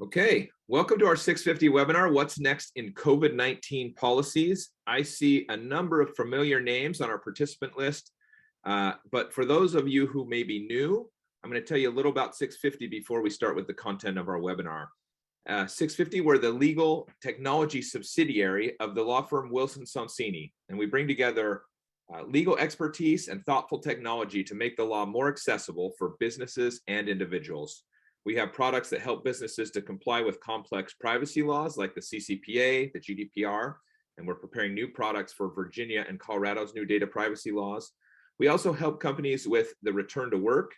Okay, welcome to our 650 webinar, What's Next in COVID-19 Policies. I see a number of familiar names on our participant list, but for those of you who may be new, I'm going to tell you a little about 650 before we start with the content of our webinar. 650, we're the legal technology subsidiary of the law firm Wilson Sonsini, and we bring together legal expertise and thoughtful technology to make the law more accessible for businesses and individuals. We have products that help businesses to comply with complex privacy laws like the CCPA, the GDPR, and we're preparing new products for Virginia and Colorado's new data privacy laws. We also help companies with the return to work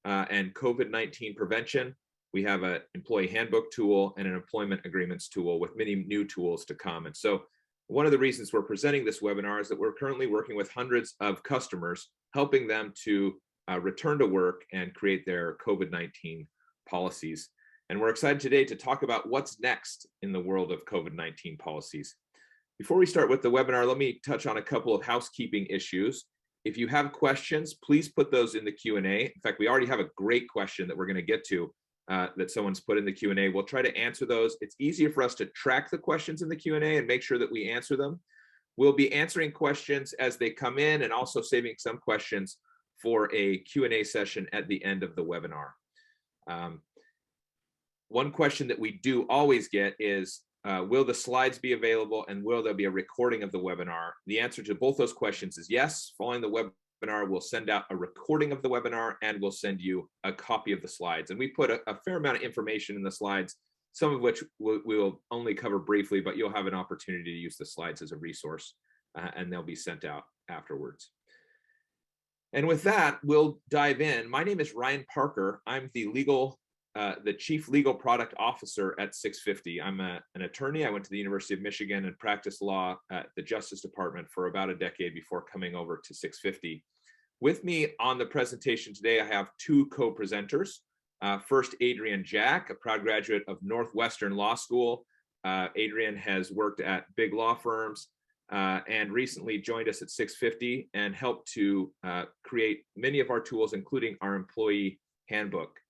and COVID-19 prevention. We have an employee handbook tool and an employment agreements tool with many new tools to come. And so one of the reasons we're presenting this webinar is that we're currently working with hundreds of customers, helping them to return to work and create their COVID-19 policies. And we're excited today to talk about what's next in the world of COVID-19 policies. Before we start with the webinar, let me touch on a couple of housekeeping issues. If you have questions, please put those in the Q&A. In fact, we already have a great question that we're going to get to that someone's put in the Q&A. We'll try to answer those. It's easier for us to track the questions in the Q&A and make sure that we answer them. We'll be answering questions as they come in and also saving some questions for a Q&A session at the end of the webinar. One question that we do always get is, will the slides be available and will there be a recording of the webinar? The answer to both those questions is yes. Following the webinar, we'll send out a recording of the webinar and we'll send you a copy of the slides. And we put a fair amount of information in the slides, some of which we will only cover briefly, but you'll have an opportunity to use the slides as a resource and they'll be sent out afterwards. And with that, we'll dive in. My name is Ryan Parker. I'm the Chief Legal Product Officer at 650. I'm an attorney. I went to the University of Michigan and practiced law at the Justice Department for about a decade before coming over to 650. With me on the presentation today, I have two co-presenters. First, Adrian Jack, a proud graduate of Northwestern Law School. Adrian has worked at big law firms and recently joined us at 650 and helped to create many of our tools, including our employee handbook.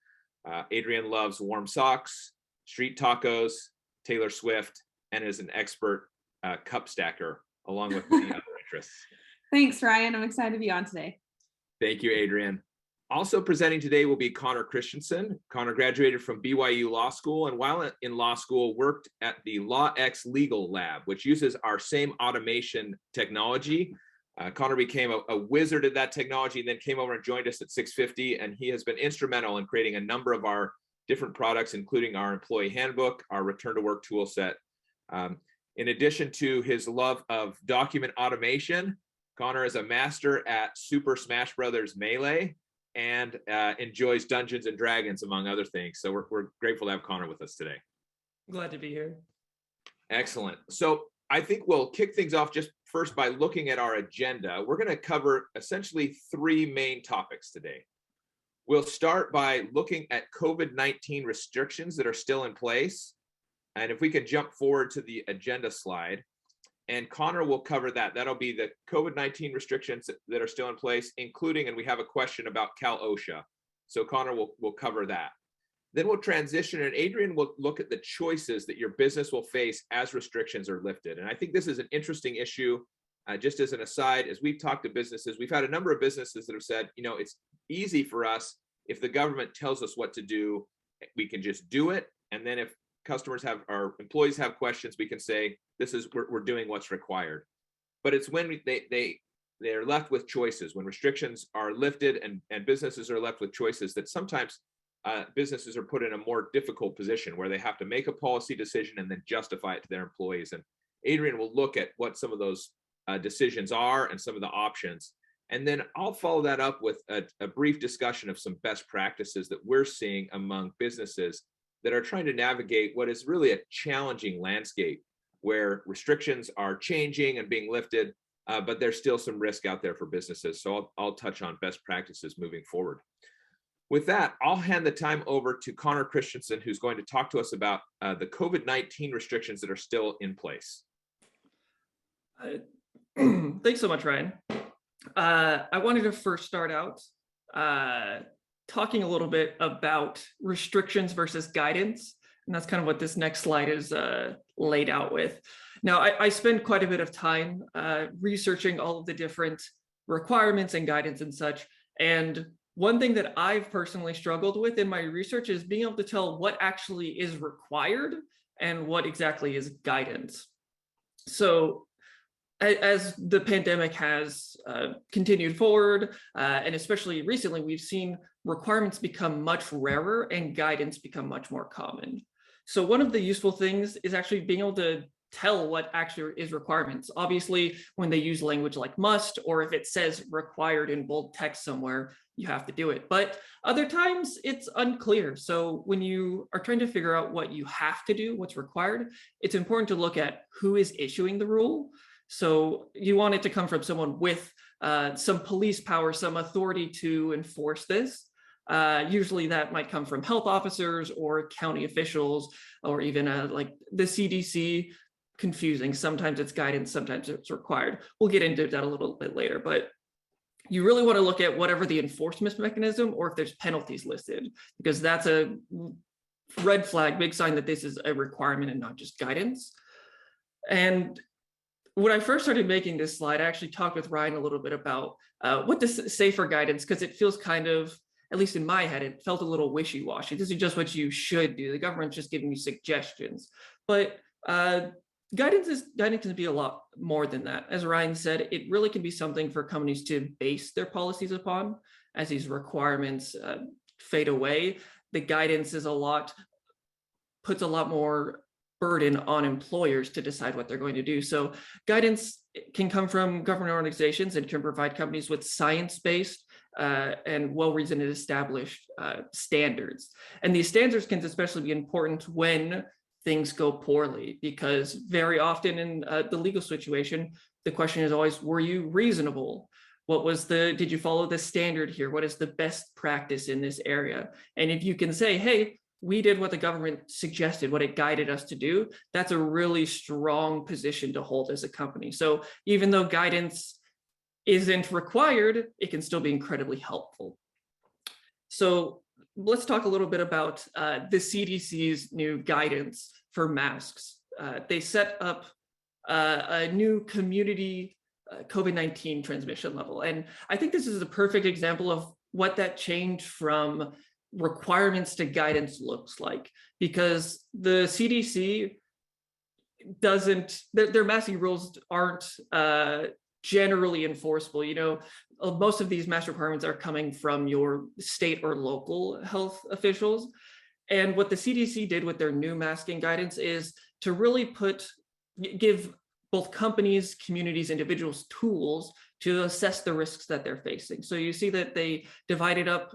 Adrian loves warm socks, street tacos, Taylor Swift, and is an expert cup stacker, along with many other interests. Thanks, Ryan. I'm excited to be on today. Thank you, Adrian. Also presenting today will be Connor Christensen. Connor graduated from BYU Law School and while in law school worked at the LawX Legal Lab, which uses our same automation technology. Connor became a wizard at that technology and then came over and joined us at 650, and he has been instrumental in creating a number of our different products, including our employee handbook, our return to work tool set. In addition to his love of document automation, Connor is a master at Super Smash Brothers Melee and enjoys Dungeons and Dragons, among other things. So we're grateful to have Connor with us today. Glad to be here. Excellent. So I think we'll kick things off just first by looking at our agenda. We're going to cover essentially three main topics today. We'll start by looking at COVID-19 restrictions that are still in place. And if we could jump forward to the agenda slide, and Connor will cover that. That'll be the COVID-19 restrictions that are still in place, including, and we have a question about Cal OSHA. So Connor will cover that. Then we'll transition and Adrian will look at the choices that your business will face as restrictions are lifted. And I think this is an interesting issue. Just as an aside, as we've talked to businesses, we've had a number of businesses that have said, you know, it's easy for us if the government tells us what to do, we can just do it. And then if our employees have questions, we can say, we're doing what's required. But it's when they're left with choices, when restrictions are lifted and businesses are left with choices, that sometimes businesses are put in a more difficult position where they have to make a policy decision and then justify it to their employees. And Adrian will look at what some of those decisions are and some of the options. And then I'll follow that up with a brief discussion of some best practices that we're seeing among businesses that are trying to navigate what is really a challenging landscape where restrictions are changing and being lifted, but there's still some risk out there for businesses. So I'll touch on best practices moving forward. With that, I'll hand the time over to Connor Christensen, who's going to talk to us about the COVID-19 restrictions that are still in place. Thanks so much, Ryan. I wanted to first start out talking a little bit about restrictions versus guidance And that's kind of what this next slide is laid out with. Now, I spend quite a bit of time researching all of the different requirements and guidance and such. And one thing that I've personally struggled with in my research is being able to tell what actually is required and what exactly is guidance. So as the pandemic has continued forward, and especially recently, we've seen requirements become much rarer and guidance become much more common. So one of the useful things is actually being able to tell what actually is requirements. Obviously, when they use language like must, or if it says required in bold text somewhere, you have to do it. But other times it's unclear. So when you are trying to figure out what you have to do, what's required, it's important to look at who is issuing the rule. So you want it to come from someone with some police power, some authority to enforce this. Usually that might come from health officers or county officials, or even like the CDC. Confusing. Sometimes it's guidance, sometimes it's required. We'll get into that a little bit later, but you really want to look at whatever the enforcement mechanism, or if there's penalties listed, because that's a red flag, big sign that this is a requirement and not just guidance. And when I first started making this slide, I actually talked with Ryan a little bit about what to say for guidance, because it feels kind of, at least in my head, it felt a little wishy-washy. This is just what you should do. The government's just giving you suggestions. But guidance can be a lot more than that. As Ryan said, it really can be something for companies to base their policies upon. As these requirements fade away, the guidance puts a lot more burden on employers to decide what they're going to do. So guidance can come from government organizations and can provide companies with science-based and well-reasoned and established standards. And these standards can especially be important when things go poorly, because very often in the legal situation, the question is always, were you reasonable? Did you follow the standard here? What is the best practice in this area? And if you can say, hey, we did what the government suggested, what it guided us to do, that's a really strong position to hold as a company. So even though guidance isn't required, it can still be incredibly helpful. So let's talk a little bit about the CDC's new guidance for masks. They set up a new community COVID-19 transmission level. And I think this is a perfect example of what that change from requirements to guidance looks like, because the CDC their masking rules aren't generally enforceable. You know, most of these mask requirements are coming from your state or local health officials. And what the CDC did with their new masking guidance is to really give both companies, communities, individuals tools to assess the risks that they're facing. So you see that they divided up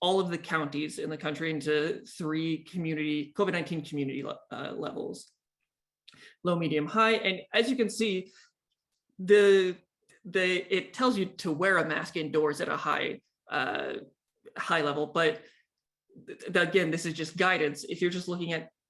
all of the counties in the country into 3 COVID-19 community levels: low, medium, high. And as you can see, it tells you to wear a mask indoors at a high level, but again, this is just guidance. If you're just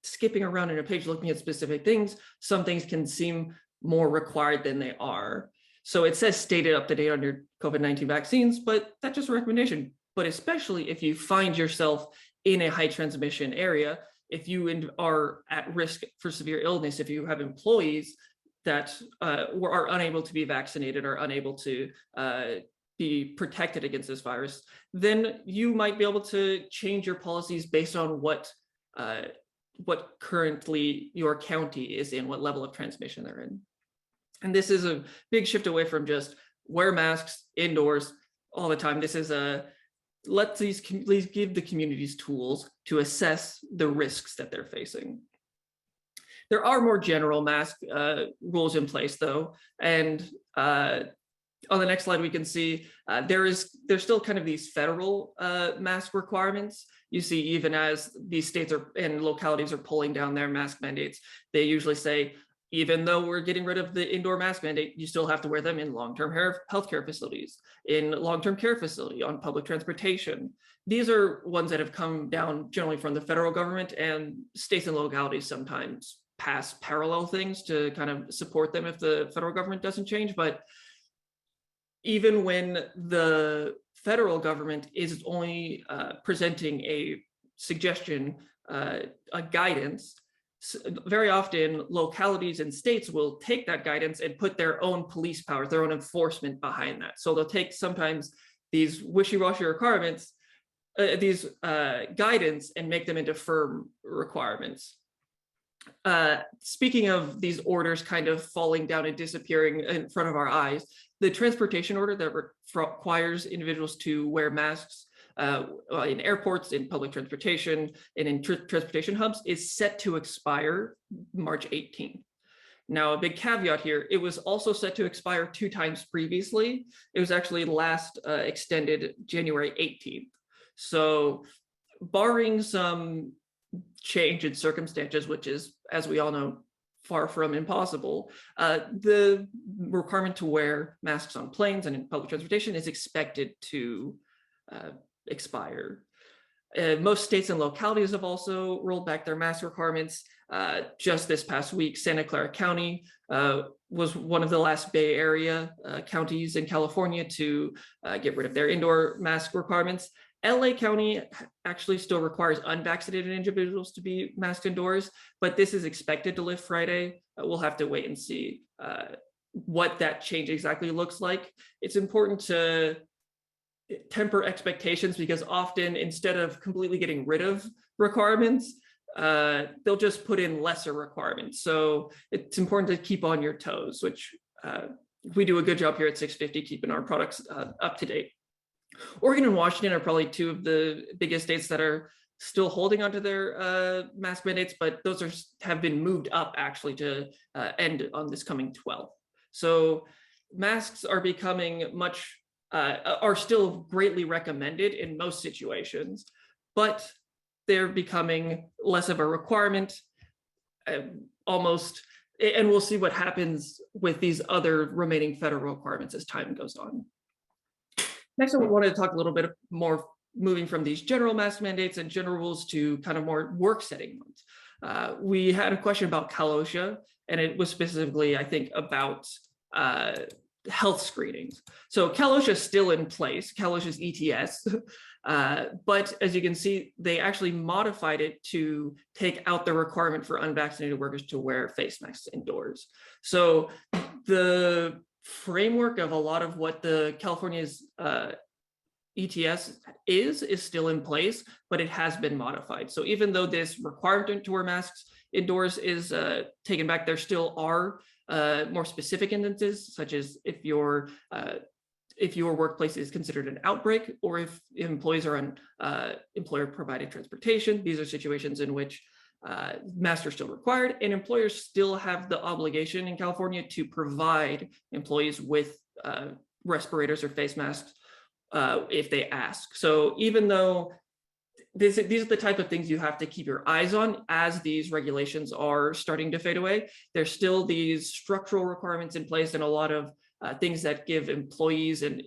skipping around in a page looking at specific things, some things can seem more required than they are. So it says stay up to date on your COVID-19 vaccines, but that's just a recommendation. But especially if you find yourself in a high transmission area, if you are at risk for severe illness, if you have employees that are unable to be vaccinated or unable to be protected against this virus, then you might be able to change your policies based on what currently your county is in, what level of transmission they're in. And this is a big shift away from just wear masks indoors all the time. This is please give the communities tools to assess the risks that they're facing. There are more general mask rules in place though. And on the next slide, we can see there's still kind of these federal mask requirements. You see, even as these states and localities are pulling down their mask mandates, they usually say, even though we're getting rid of the indoor mask mandate, you still have to wear them in long-term healthcare facilities, in long-term care facility, on public transportation. These are ones that have come down generally from the federal government, and states and localities sometimes pass parallel things to kind of support them if the federal government doesn't change. But even when the federal government is only presenting a suggestion a guidance, very often localities and states will take that guidance and put their own police powers, their own enforcement behind that. So they'll take sometimes these wishy-washy requirements, these guidance, and make them into firm requirements. Speaking of these orders kind of falling down and disappearing in front of our eyes, the transportation order that requires individuals to wear masks in airports, in public transportation, and in transportation hubs is set to expire March 18th. Now, a big caveat here, it was also set to expire 2 times previously. It was actually last extended January 18th. So barring some change in circumstances, which is, as we all know, far from impossible, the requirement to wear masks on planes and in public transportation is expected to expire. Most states and localities have also rolled back their mask requirements. Just this past week, Santa Clara County was one of the last Bay Area counties in California to get rid of their indoor mask requirements. LA County actually still requires unvaccinated individuals to be masked indoors, but this is expected to lift Friday. We'll have to wait and see what that change exactly looks like. It's important to temper expectations because often instead of completely getting rid of requirements, they'll just put in lesser requirements. So it's important to keep on your toes, which we do a good job here at SixFifty keeping our products up to date. Oregon and Washington are probably 2 of the biggest states that are still holding onto their mask mandates, but those have been moved up actually to end on this coming 12th. So masks are becoming are still greatly recommended in most situations, but they're becoming less of a requirement almost, and we'll see what happens with these other remaining federal requirements as time goes on. Next, I wanted to talk a little bit more, moving from these general mask mandates and general rules to kind of more work setting ones. We had a question about OSHA, and it was specifically, I think, about health screenings. So OSHA is still in place, OSHA's ETS, but as you can see, they actually modified it to take out the requirement for unvaccinated workers to wear face masks indoors. So the framework of a lot of what the California's ETS is still in place, but it has been modified. So even though this requirement to wear masks indoors is taken back, there still are more specific instances, such as if your workplace is considered an outbreak, or if employees are on employer-provided transportation. These are situations in which masks are still required, and employers still have the obligation in California to provide employees with respirators or face masks if they ask. So even though these are the type of things you have to keep your eyes on as these regulations are starting to fade away, there's still these structural requirements in place and a lot of things that give employees and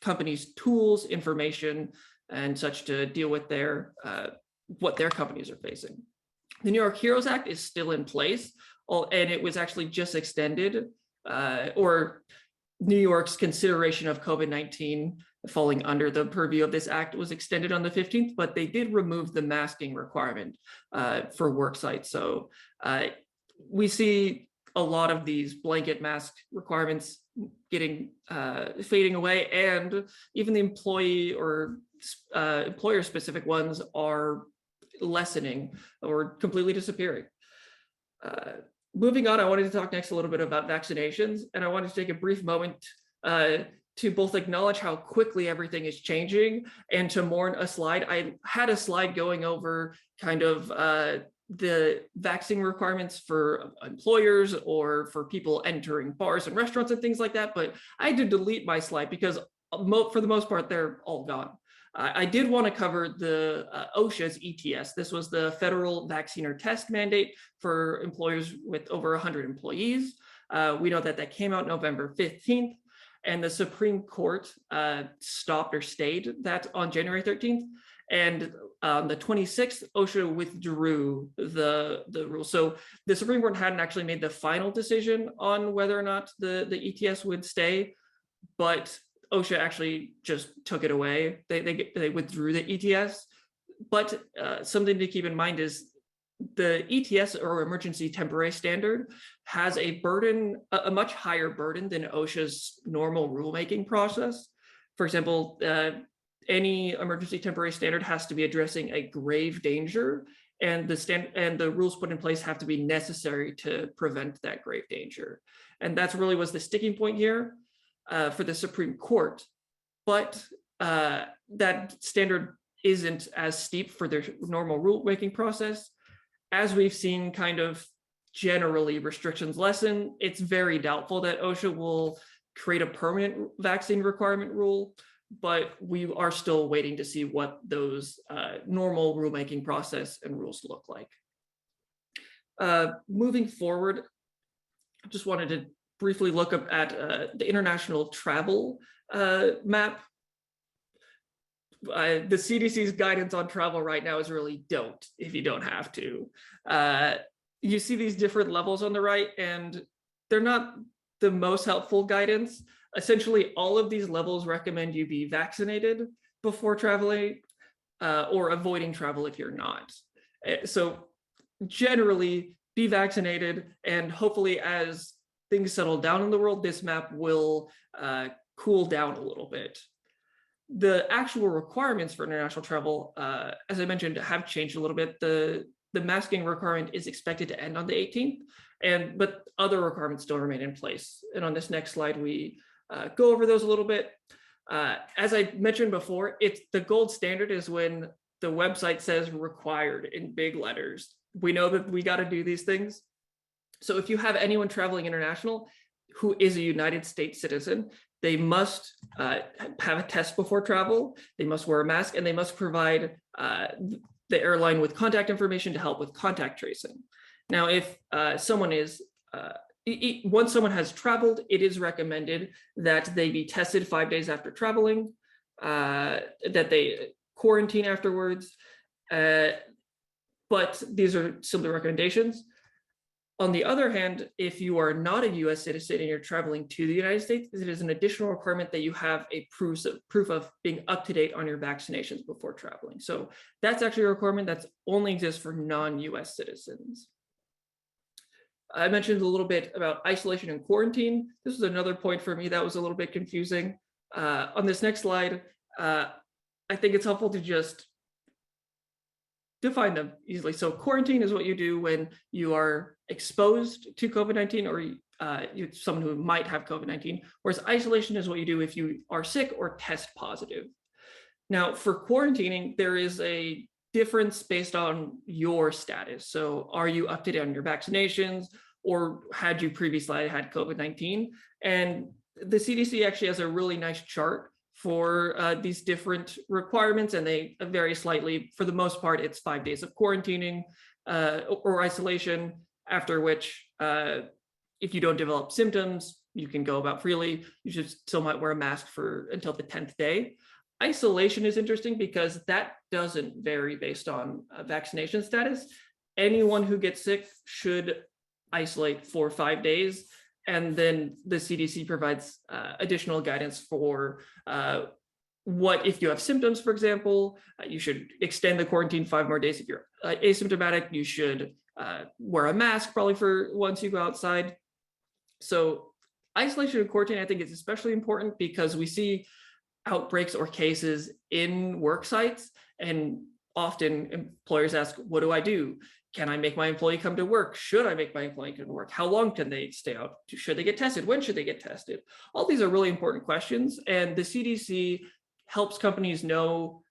companies tools, information, and such to deal with what their companies are facing. The New York HEROES Act is still in place, and it was actually just extended, or New York's consideration of COVID-19 falling under the purview of this act was extended on the 15th, but they did remove the masking requirement for work sites. So we see a lot of these blanket mask requirements fading away, and even the employee or employer-specific ones are lessening or completely disappearing. Moving on, I wanted to talk next a little bit about vaccinations, and I wanted to take a brief moment to both acknowledge how quickly everything is changing and to mourn a slide. I had a slide going over kind of the vaccine requirements for employers or for people entering bars and restaurants and things like that, but I had to delete my slide because for the most part, they're all gone. I did want to cover the OSHA's ETS. This was the federal vaccine or test mandate for employers with over 100 employees. We know that came out November 15th, and the Supreme Court stopped or stayed that on January 13th. And on the 26th, OSHA withdrew the rule. So the Supreme Court hadn't actually made the final decision on whether or not the ETS would stay, but OSHA actually just took it away. They withdrew the ETS But something to keep in mind is the ETS, or emergency temporary standard, has a burden, a much higher burden than OSHA's normal rulemaking process. For example, any emergency temporary standard has to be addressing a grave danger, and the rules put in place have to be necessary to prevent that grave danger. And that's really was the sticking point here for the Supreme Court. But that standard isn't as steep for their normal rulemaking process. As we've seen kind of generally restrictions lessen, it's very doubtful that OSHA will create a permanent vaccine requirement rule, but we are still waiting to see what those normal rulemaking process and rules look like. Moving forward, I just wanted to briefly look up at the international travel map. The CDC's guidance on travel right now is really don't if you don't have to. You see these different levels on the right, and they're not the most helpful guidance. Essentially, all of these levels recommend you be vaccinated before traveling or avoiding travel if you're not. So generally, be vaccinated, and hopefully as things settle down in the world, this map will cool down a little bit. The actual requirements for international travel, as I mentioned, have changed a little bit. The masking requirement is expected to end on the 18th, but other requirements still remain in place. And on this next slide, we go over those a little bit. As I mentioned before, the gold standard is when the website says required in big letters. We know that we got to do these things. So if you have anyone traveling international who is a United States citizen, they must have a test before travel, they must wear a mask, and they must provide the airline with contact information to help with contact tracing. Now, if someone is, once someone has traveled, it is recommended that they be tested 5 days after traveling, that they quarantine afterwards, but these are simply recommendations. On the other hand, if you are not a US citizen and you're traveling to the United States, it is an additional requirement that you have a proof of being up to date on your vaccinations before traveling. So that's actually a requirement that only exists for non-US citizens. I mentioned a little bit about isolation and quarantine. This was another point for me that was a little bit confusing. On this next slide, I think it's helpful to just define them easily. So quarantine is what you do when you are exposed to COVID-19 or you're someone who might have COVID-19, whereas isolation is what you do if you are sick or test positive. Now, for quarantining, there is a difference based on your status. So are you up to date on your vaccinations, or had you previously had COVID-19? And the CDC actually has a really nice chart for these different requirements, and they vary slightly. For the most part, it's 5 days of quarantining or isolation, after which, if you don't develop symptoms, you can go about freely. You should still might wear a mask until the 10th day. Isolation is interesting because that doesn't vary based on vaccination status. Anyone who gets sick should isolate for 5 days. And then the CDC provides additional guidance for what if you have symptoms, for example, you should extend the quarantine 5 more days. If you're asymptomatic, you should wear a mask probably for once you go outside. So isolation and quarantine, I think, is especially important because we see outbreaks or cases in work sites, and often employers ask, what do I do? Can I make my employee come to work? Should I make my employee come to work? How long can they stay out? Should they get tested? When should they get tested? All these are really important questions, and the CDC helps companies know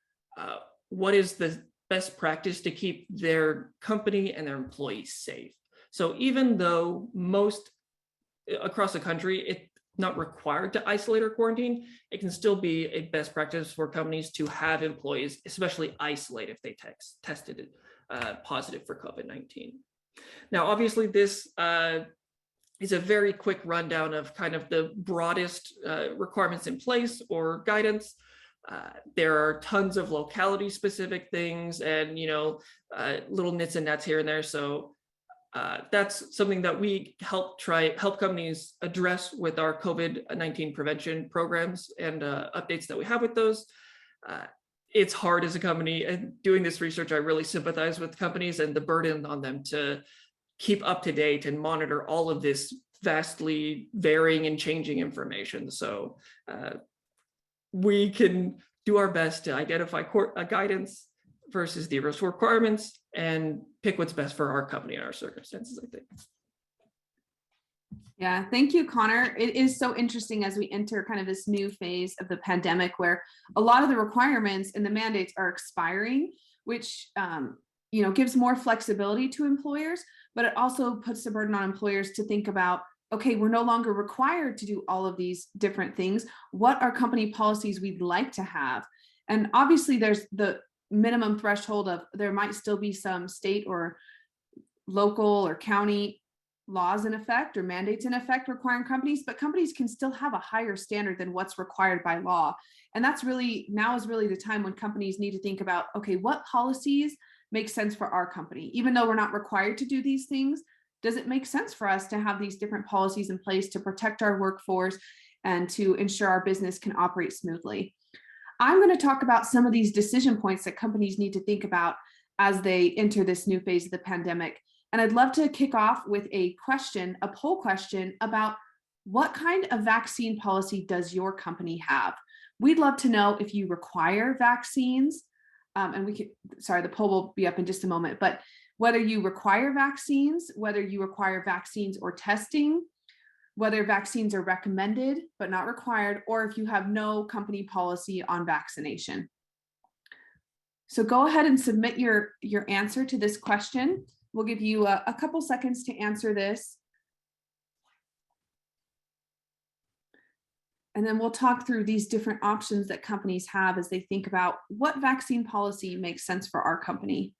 what is the best practice to keep their company and their employees safe. So even though most across the country, it's not required to isolate or quarantine, it can still be a best practice for companies to have employees, especially isolate if they tested positive for COVID-19. Now, obviously, this is a very quick rundown of kind of the broadest requirements in place or guidance. There are tons of locality specific things and, little nits and nats here and there. So that's something that we help companies address with our COVID-19 prevention programs and updates that we have with those. it's hard as a company, and doing this research, I really sympathize with companies and the burden on them to keep up to date and monitor all of this vastly varying and changing information. So we can do our best to identify guidance versus the requirements and pick what's best for our company and our circumstances, I think. Yeah, thank you, Connor. It is so interesting as we enter kind of this new phase of the pandemic where a lot of the requirements and the mandates are expiring, which gives more flexibility to employers, but it also puts the burden on employers to think about, okay, we're no longer required to do all of these different things. What are company policies we'd like to have? And obviously there's the minimum threshold of there might still be some state or local or county laws in effect or mandates in effect requiring companies, but companies can still have a higher standard than what's required by law. And that's really, now is really the time when companies need to think about, okay, what policies make sense for our company? Even though we're not required to do these things, does it make sense for us to have these different policies in place to protect our workforce and to ensure our business can operate smoothly? I'm going to talk about some of these decision points that companies need to think about as they enter this new phase of the pandemic. And I'd love to kick off with a question, a poll question about what kind of vaccine policy does your company have? We'd love to know if you require vaccines, and the poll will be up in just a moment, but whether you require vaccines, whether you require vaccines or testing, whether vaccines are recommended but not required, or if you have no company policy on vaccination. So go ahead and submit your answer to this question. We'll give you a couple seconds to answer this. And then we'll talk through these different options that companies have as they think about what vaccine policy makes sense for our company.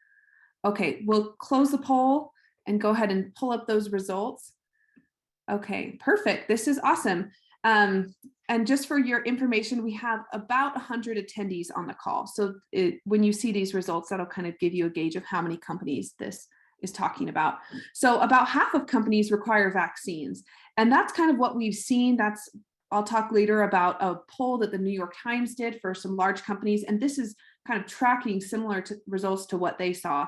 Okay, we'll close the poll and go ahead and pull up those results. Okay, perfect. This is awesome. And just for your information, we have about 100 attendees on the call. So when you see these results, that'll kind of give you a gauge of how many companies this is talking about. So about half of companies require vaccines. And that's kind of what we've seen. I'll talk later about a poll that the New York Times did for some large companies. And this is kind of tracking similar to results to what they saw.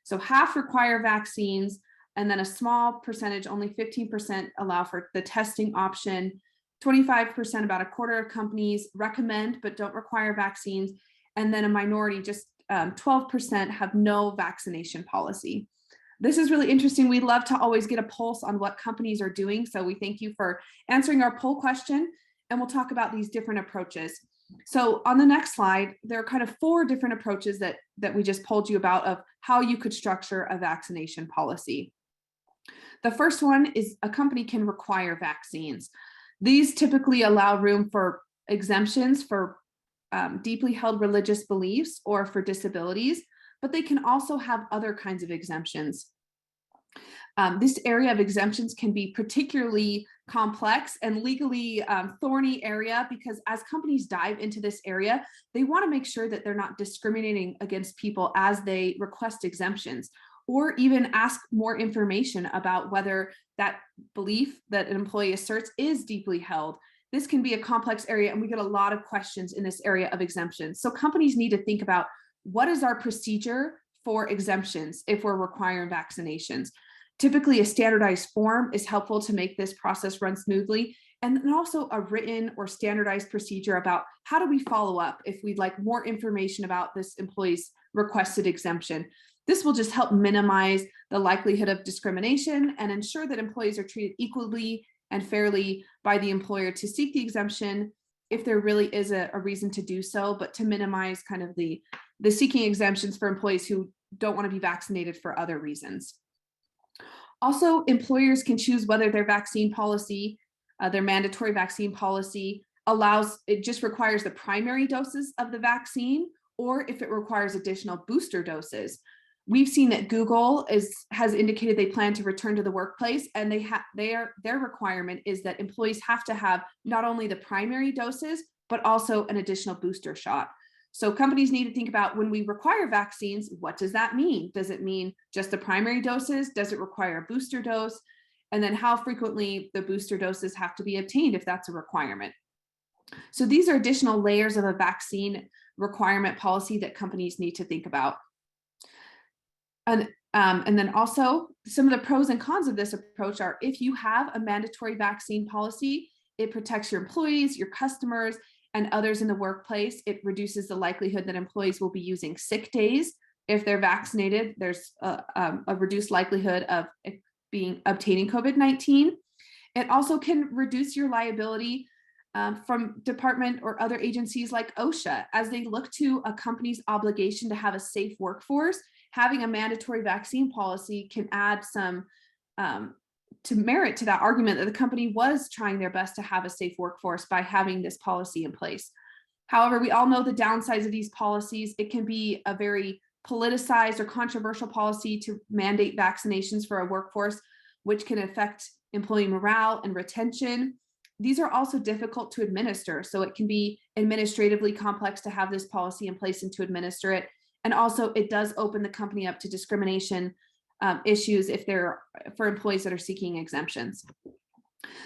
So half require vaccines, and then a small percentage, only 15%, allow for the testing option. 25%, about a quarter of companies recommend but don't require vaccines. And then a minority, just 12%, have no vaccination policy. This is really interesting. We'd love to always get a pulse on what companies are doing. So we thank you for answering our poll question, and we'll talk about these different approaches. So on the next slide, there are kind of 4 different approaches that we just polled you about of how you could structure a vaccination policy. The first one is a company can require vaccines. These typically allow room for exemptions for deeply held religious beliefs or for disabilities, but they can also have other kinds of exemptions. This area of exemptions can be particularly complex and legally thorny area because as companies dive into this area, they want to make sure that they're not discriminating against people as they request exemptions, or even ask more information about whether that belief that an employee asserts is deeply held. This can be a complex area, and we get a lot of questions in this area of exemptions. So companies need to think about, what is our procedure for exemptions if we're requiring vaccinations? Typically, a standardized form is helpful to make this process run smoothly, and then also a written or standardized procedure about how do we follow up if we'd like more information about this employee's requested exemption. This will just help minimize the likelihood of discrimination and ensure that employees are treated equally and fairly by the employer to seek the exemption if there really is a reason to do so, but to minimize kind of the seeking exemptions for employees who don't want to be vaccinated for other reasons. Also, employers can choose whether their vaccine policy, their mandatory vaccine policy it just requires the primary doses of the vaccine, or if it requires additional booster doses. We've seen that Google has indicated they plan to return to the workplace, and their requirement is that employees have to have not only the primary doses, but also an additional booster shot. So companies need to think about, when we require vaccines, what does that mean? Does it mean just the primary doses? Does it require a booster dose? And then how frequently the booster doses have to be obtained if that's a requirement. So these are additional layers of a vaccine requirement policy that companies need to think about. And then also some of the pros and cons of this approach are, if you have a mandatory vaccine policy, it protects your employees, your customers, and others in the workplace. It reduces the likelihood that employees will be using sick days. If they're vaccinated, there's a reduced likelihood of obtaining COVID-19. It also can reduce your liability from department or other agencies like OSHA as they look to a company's obligation to have a safe workforce. Having a mandatory vaccine policy can add some to merit to that argument that the company was trying their best to have a safe workforce by having this policy in place. However, we all know the downsides of these policies. It can be a very politicized or controversial policy to mandate vaccinations for a workforce, which can affect employee morale and retention. These are also difficult to administer, so it can be administratively complex to have this policy in place and to administer it. And also, it does open the company up to discrimination issues if they're for employees that are seeking exemptions.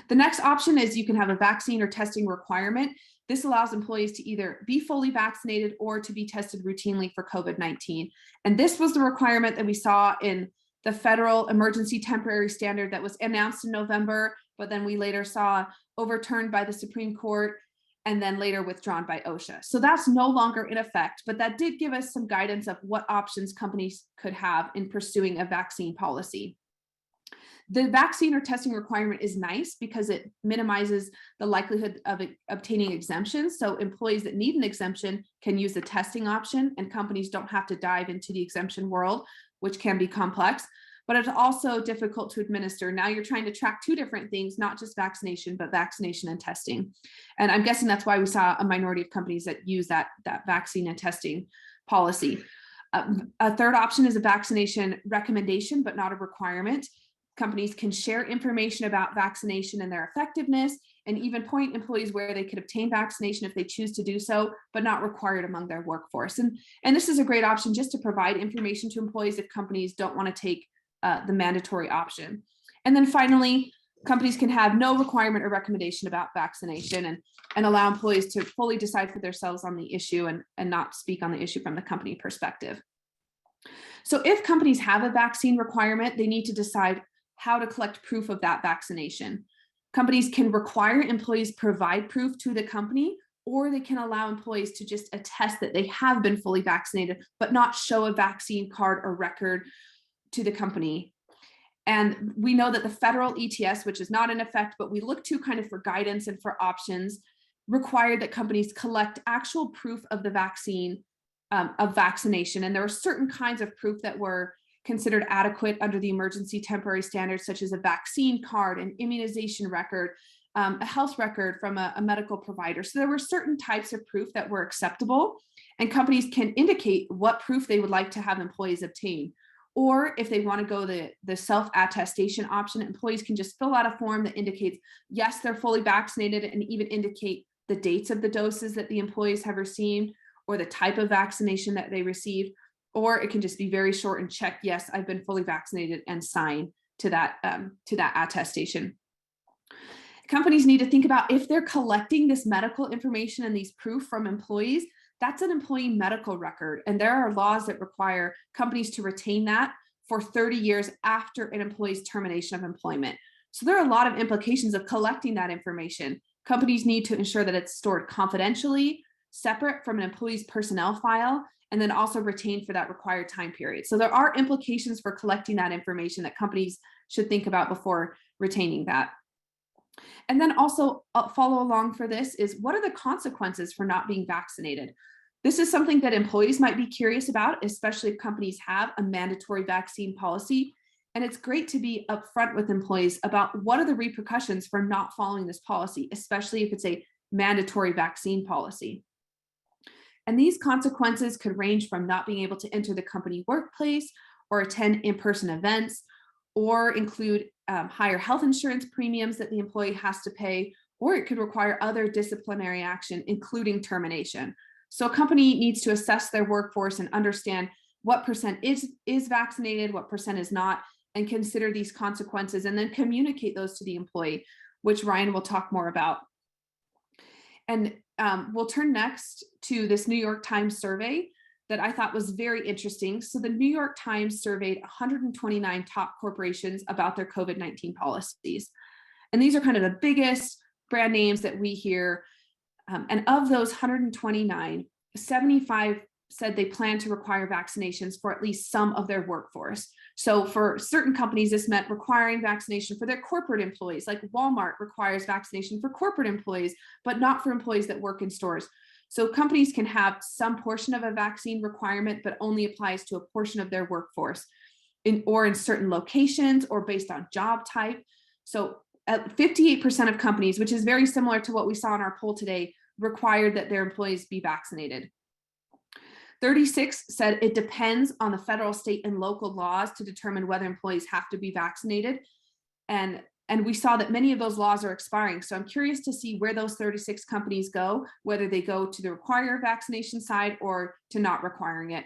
The next option is you can have a vaccine or testing requirement. This allows employees to either be fully vaccinated or to be tested routinely for COVID-19. And this was the requirement that we saw in the federal emergency temporary standard that was announced in November, but then we later saw overturned by the Supreme Court and then later withdrawn by OSHA. So that's no longer in effect, but that did give us some guidance of what options companies could have in pursuing a vaccine policy. The vaccine or testing requirement is nice because it minimizes the likelihood of obtaining exemptions. So employees that need an exemption can use the testing option, and companies don't have to dive into the exemption world, which can be complex, but it's also difficult to administer. Now you're trying to track two different things, not just vaccination, but vaccination and testing. And I'm guessing that's why we saw a minority of companies that use that vaccine and testing policy. A third option is a vaccination recommendation, but not a requirement. Companies can share information about vaccination and their effectiveness, and even point employees where they could obtain vaccination if they choose to do so, but not required among their workforce. And this is a great option just to provide information to employees if companies don't want to take the mandatory option. And then finally, companies can have no requirement or recommendation about vaccination and allow employees to fully decide for themselves on the issue and not speak on the issue from the company perspective. So if companies have a vaccine requirement, they need to decide how to collect proof of that vaccination. Companies can require employees provide proof to the company, or they can allow employees to just attest that they have been fully vaccinated, but not show a vaccine card or record to the company. And we know that the federal ETS, which is not in effect, but we look to kind of for guidance and for options, required that companies collect actual proof of the vaccine, of vaccination. And there are certain kinds of proof that were considered adequate under the emergency temporary standards, such as a vaccine card, an immunization record, a health record from a medical provider. So there were certain types of proof that were acceptable, and companies can indicate what proof they would like to have employees obtain. Or if they want to go the self-attestation option, employees can just fill out a form that indicates, yes, they're fully vaccinated, and even indicate the dates of the doses that the employees have received or the type of vaccination that they received. Or it can just be very short and check, yes, I've been fully vaccinated, and sign to that attestation. Companies need to think about, if they're collecting this medical information and these proof from employees, that's an employee medical record. And there are laws that require companies to retain that for 30 years after an employee's termination of employment. So there are a lot of implications of collecting that information. Companies need to ensure that it's stored confidentially, separate from an employee's personnel file, and then also retained for that required time period. So there are implications for collecting that information that companies should think about before retaining that. And then also follow along for this is, what are the consequences for not being vaccinated? This is something that employees might be curious about, especially if companies have a mandatory vaccine policy. And it's great to be upfront with employees about what are the repercussions for not following this policy, especially if it's a mandatory vaccine policy. And these consequences could range from not being able to enter the company workplace or attend in-person events, or include higher health insurance premiums that the employee has to pay, or it could require other disciplinary action, including termination. So a company needs to assess their workforce and understand what percent is vaccinated, what percent is not, and consider these consequences, and then communicate those to the employee, which Ryan will talk more about. And we'll turn next to this New York Times survey that I thought was very interesting. So the New York Times surveyed 129 top corporations about their COVID-19 policies. And these are kind of the biggest brand names that we hear. And of those 129, 75 said they plan to require vaccinations for at least some of their workforce. So for certain companies, this meant requiring vaccination for their corporate employees, like Walmart requires vaccination for corporate employees, but not for employees that work in stores. So companies can have some portion of a vaccine requirement, but only applies to a portion of their workforce in certain locations or based on job type. So 58% of companies, which is very similar to what we saw in our poll today, required that their employees be vaccinated. 36 said it depends on the federal, state, and local laws to determine whether employees have to be vaccinated. And we saw that many of those laws are expiring. So I'm curious to see where those 36 companies go, whether they go to the require vaccination side or to not requiring it.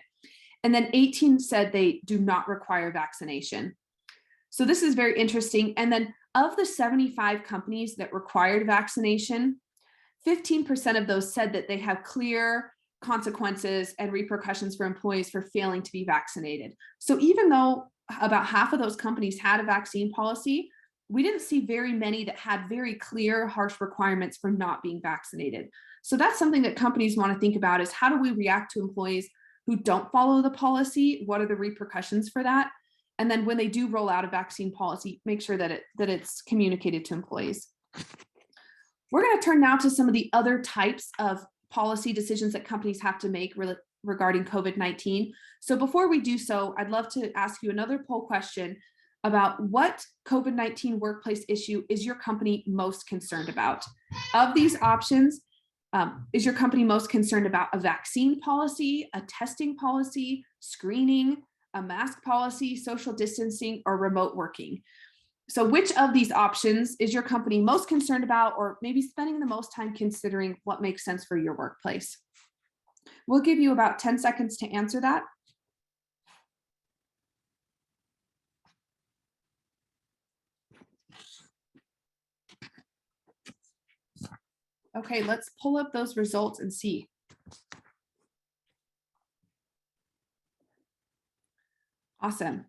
And then 18 said they do not require vaccination. So this is very interesting. And then of the 75 companies that required vaccination, 15% of those said that they have clear consequences and repercussions for employees for failing to be vaccinated. So even though about half of those companies had a vaccine policy, we didn't see very many that had very clear, harsh requirements for not being vaccinated. So that's something that companies want to think about, is how do we react to employees who don't follow the policy? What are the repercussions for that? And then when they do roll out a vaccine policy, make sure that it's communicated to employees. We're going to turn now to some of the other types of policy decisions that companies have to make regarding COVID-19. So before we do so, I'd love to ask you another poll question about what COVID-19 workplace issue is your company most concerned about? Of these options, is your company most concerned about a vaccine policy, a testing policy, screening, a mask policy, social distancing, or remote working? So which of these options is your company most concerned about, or maybe spending the most time considering what makes sense for your workplace? We'll give you about 10 seconds to answer that. Okay, let's pull up those results and see. Awesome.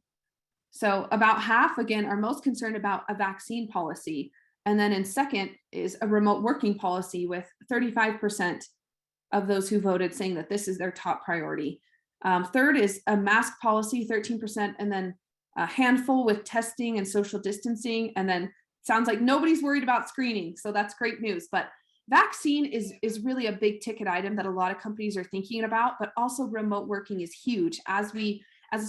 So about half, again, are most concerned about a vaccine policy. And then in second is a remote working policy, with 35% of those who voted saying that this is their top priority. Third is a mask policy, 13%, and then a handful with testing and social distancing. And then sounds like nobody's worried about screening. So that's great news. But vaccine is really a big ticket item that a lot of companies are thinking about, but also remote working is huge. As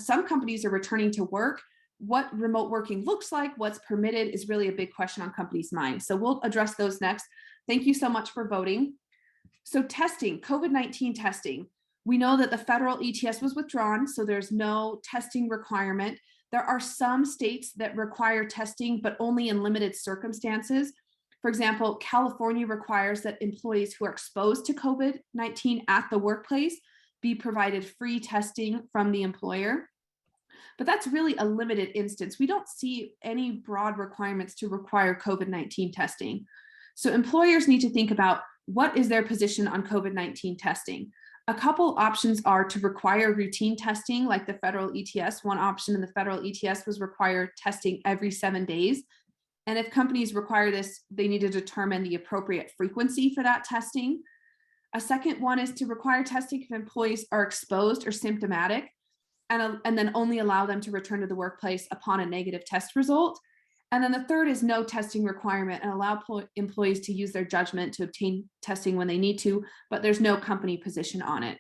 some companies are returning to work, what remote working looks like, what's permitted, is really a big question on companies' minds. So we'll address those next. Thank you so much for voting. So testing, COVID-19 testing. We know that the federal ETS was withdrawn, so there's no testing requirement. There are some states that require testing, but only in limited circumstances. For example, California requires that employees who are exposed to COVID-19 at the workplace be provided free testing from the employer. But that's really a limited instance. We don't see any broad requirements to require COVID-19 testing. So employers need to think about what is their position on COVID-19 testing. A couple options are to require routine testing, like the federal ETS. One option in the federal ETS was require testing every 7 days. And if companies require this, they need to determine the appropriate frequency for that testing. A second one is to require testing if employees are exposed or symptomatic, and then only allow them to return to the workplace upon a negative test result. And then the third is no testing requirement, and allow employees to use their judgment to obtain testing when they need to, but there's no company position on it.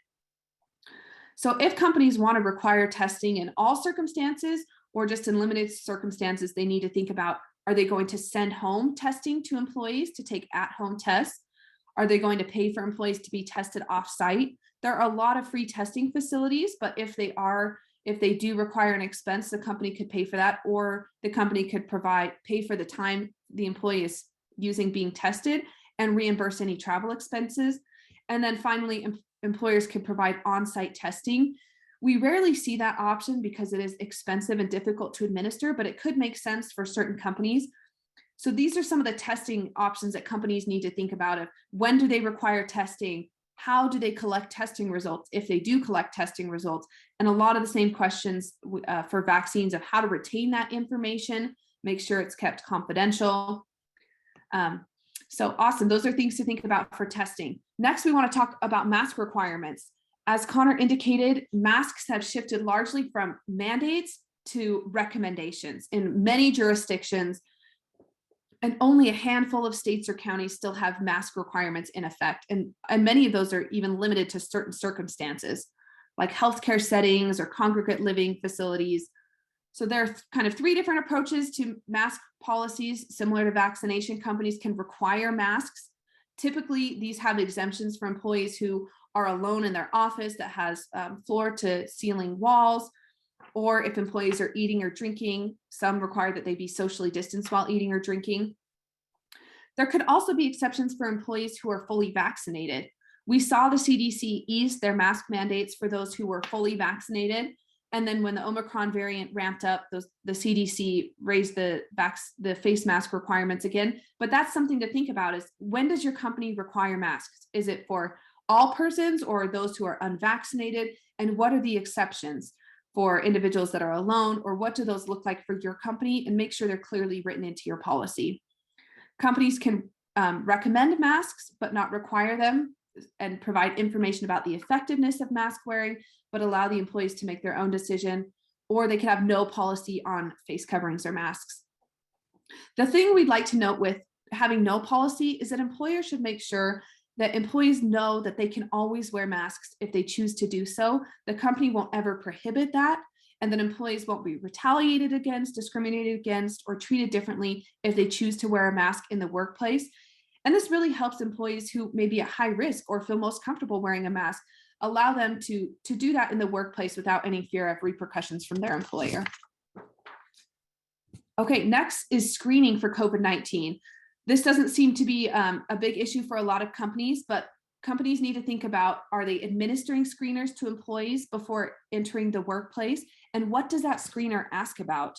So if companies want to require testing in all circumstances or just in limited circumstances, they need to think about, are they going to send home testing to employees to take at-home tests? Are they going to pay for employees to be tested off-site? There are a lot of free testing facilities, but if they do require an expense, the company could pay for that, or the company could pay for the time the employee is using being tested and reimburse any travel expenses. And then finally, employers could provide on-site testing. We rarely see that option because it is expensive and difficult to administer, but it could make sense for certain companies. So these are some of the testing options that companies need to think about of when do they require testing? How do they collect testing results if they do collect testing results? And a lot of the same questions for vaccines of how to retain that information, make sure it's kept confidential. So awesome. Those are things to think about for testing. Next, we want to talk about mask requirements. As Connor indicated, masks have shifted largely from mandates to recommendations in many jurisdictions, and only a handful of states or counties still have mask requirements in effect. And many of those are even limited to certain circumstances, like healthcare settings or congregate living facilities. So there are kind of three different approaches to mask policies. Similar to vaccination, companies can require masks. Typically, these have exemptions for employees who are alone in their office that has floor to ceiling walls, or if employees are eating or drinking, some require that they be socially distanced while eating or drinking. There could also be exceptions for employees who are fully vaccinated. We saw the CDC ease their mask mandates for those who were fully vaccinated. And then when the Omicron variant ramped up, the CDC raised the face mask requirements again. But that's something to think about is, when does your company require masks? Is it for all persons or those who are unvaccinated? And what are the exceptions for individuals that are alone, or what do those look like for your company? And make sure they're clearly written into your policy. Companies can recommend masks, but not require them, and provide information about the effectiveness of mask wearing, but allow the employees to make their own decision, or they can have no policy on face coverings or masks. The thing we'd like to note with having no policy is that employers should make sure that employees know that they can always wear masks if they choose to do so. The company won't ever prohibit that, and that employees won't be retaliated against, discriminated against, or treated differently if they choose to wear a mask in the workplace. And this really helps employees who may be at high risk or feel most comfortable wearing a mask, allow them to do that in the workplace without any fear of repercussions from their employer. Okay, next is screening for COVID-19. This doesn't seem to be a big issue for a lot of companies, but companies need to think about, are they administering screeners to employees before entering the workplace? And what does that screener ask about?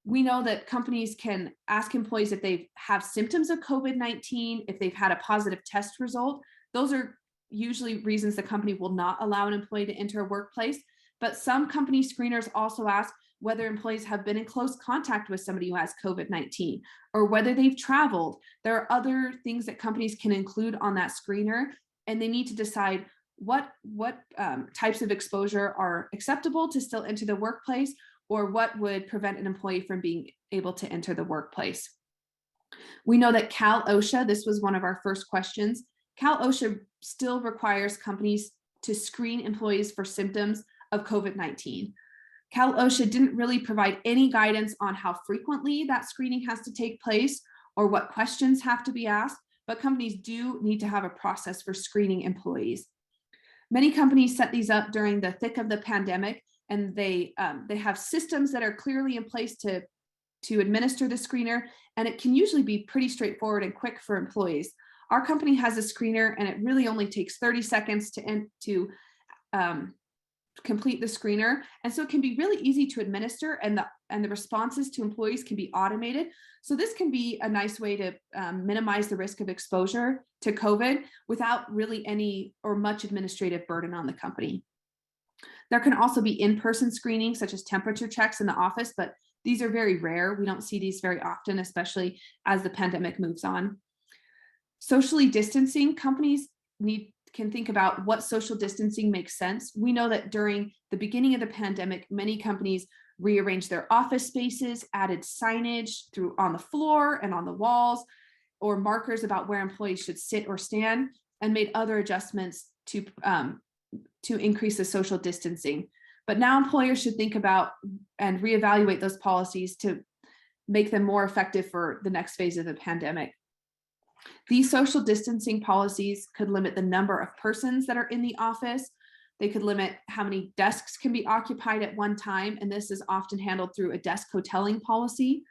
We know that companies can ask employees if they have symptoms of COVID-19, if they've had a positive test result. Those are usually reasons the company will not allow an employee to enter a workplace. But some company screeners also ask whether employees have been in close contact with somebody who has COVID-19, or whether they've traveled. There are other things that companies can include on that screener, and they need to decide what types of exposure are acceptable to still enter the workplace, or what would prevent an employee from being able to enter the workplace. We know that Cal OSHA, this was one of our first questions, Cal OSHA still requires companies to screen employees for symptoms of COVID-19. Cal OSHA didn't really provide any guidance on how frequently that screening has to take place or what questions have to be asked, but companies do need to have a process for screening employees. Many companies set these up during the thick of the pandemic, and they have systems that are clearly in place to administer the screener, and it can usually be pretty straightforward and quick for employees. Our company has a screener, and it really only takes 30 seconds to complete the screener, and so it can be really easy to administer, and the responses to employees can be automated. So this can be a nice way to minimize the risk of exposure to COVID without really any or much administrative burden on the company. There can also be in-person screening, such as temperature checks in the office, but these are very rare. We don't see these very often, especially as the pandemic moves on. Socially distancing, companies can think about what social distancing makes sense. We know that during the beginning of the pandemic, many companies rearranged their office spaces, added signage on the floor and on the walls, or markers about where employees should sit or stand, and made other adjustments to increase the social distancing. But now employers should think about and reevaluate those policies to make them more effective for the next phase of the pandemic. These social distancing policies could limit the number of persons that are in the office. They could limit how many desks can be occupied at one time, and this is often handled through a desk hoteling policy.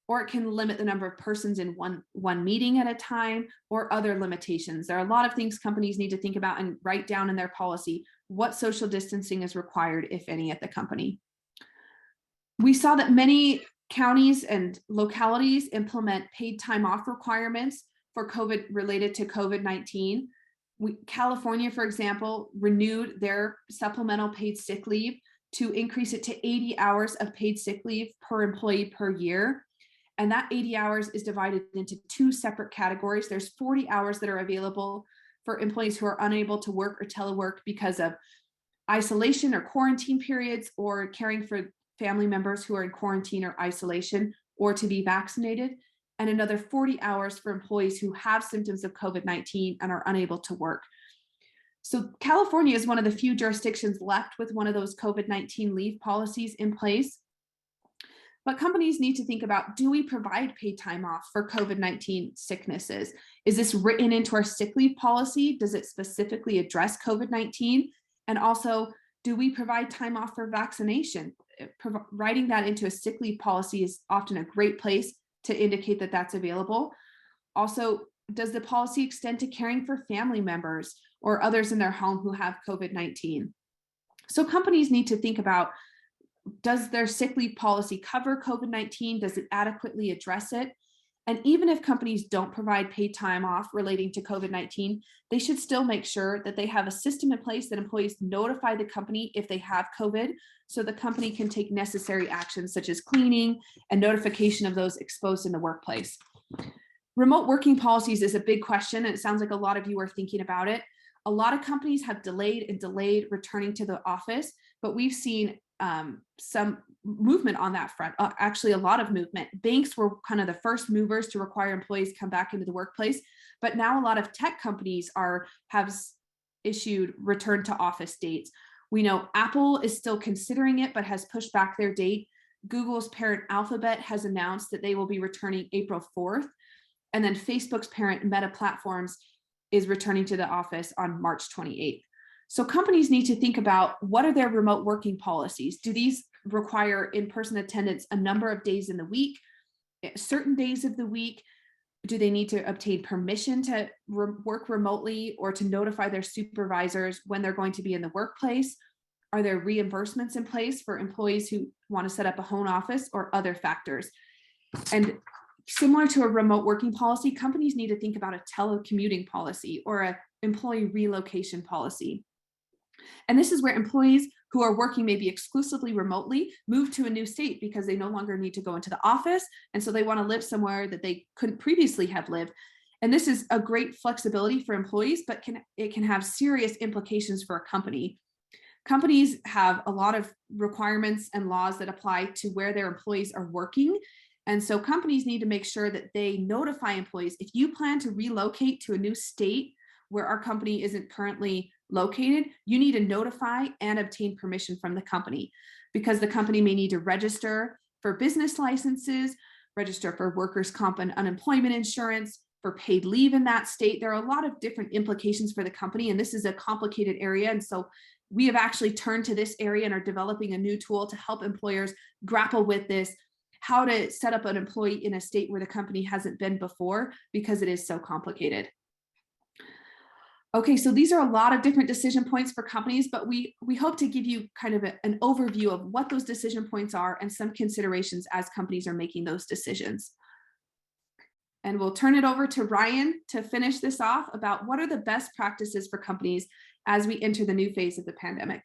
Or it can limit the number of persons in one meeting at a time, or other limitations. There are a lot of things companies need to think about and write down in their policy what social distancing is required, if any, at the company. We saw that many Counties and localities implement paid time off requirements for COVID related to COVID-19. California, for example, renewed their supplemental paid sick leave to increase it to 80 hours of paid sick leave per employee per year. And that 80 hours is divided into two separate categories. There's 40 hours that are available for employees who are unable to work or telework because of isolation or quarantine periods, or caring for family members who are in quarantine or isolation, or to be vaccinated, and another 40 hours for employees who have symptoms of COVID-19 and are unable to work. So California is one of the few jurisdictions left with one of those COVID-19 leave policies in place. But companies need to think about, do we provide paid time off for COVID-19 sicknesses? Is this written into our sick leave policy? Does it specifically address COVID-19? And also, do we provide time off for vaccination? Writing that into a sick leave policy is often a great place to indicate that that's available. Also, does the policy extend to caring for family members or others in their home who have COVID-19? So companies need to think about, does their sick leave policy cover COVID-19? Does it adequately address it? And even if companies don't provide paid time off relating to COVID-19, they should still make sure that they have a system in place that employees notify the company if they have COVID, so the company can take necessary actions such as cleaning and notification of those exposed in the workplace. Remote working policies is a big question, and it sounds like a lot of you are thinking about it. A lot of companies have delayed returning to the office, but we've seen some movement on that front, actually a lot of movement. Banks were kind of the first movers to require employees come back into the workplace, but now a lot of tech companies have issued return to office dates. We know Apple is still considering it, but has pushed back their date. Google's parent Alphabet has announced that they will be returning April 4th. And then Facebook's parent Meta Platforms is returning to the office on March 28th. So companies need to think about, what are their remote working policies? Do these require in-person attendance a number of days in the week, certain days of the week? Do they need to obtain permission to work remotely or to notify their supervisors when they're going to be in the workplace? Are there reimbursements in place for employees who want to set up a home office, or other factors? And similar to a remote working policy, companies need to think about a telecommuting policy or an employee relocation policy. And this is where employees who are working maybe exclusively remotely move to a new state because they no longer need to go into the office. And so they want to live somewhere that they couldn't previously have lived. And this is a great flexibility for employees, but it can have serious implications for a company. Companies have a lot of requirements and laws that apply to where their employees are working. And so companies need to make sure that they notify employees, if you plan to relocate to a new state where our company isn't currently located, you need to notify and obtain permission from the company, because the company may need to register for business licenses, register for workers' comp and unemployment insurance, for paid leave in that state. There are a lot of different implications for the company, and this is a complicated area. And so we have actually turned to this area and are developing a new tool to help employers grapple with this, how to set up an employee in a state where the company hasn't been before, because it is so complicated. Okay, so these are a lot of different decision points for companies, but we hope to give you kind of an overview of what those decision points are and some considerations as companies are making those decisions. And we'll turn it over to Ryan to finish this off about what are the best practices for companies as we enter the new phase of the pandemic.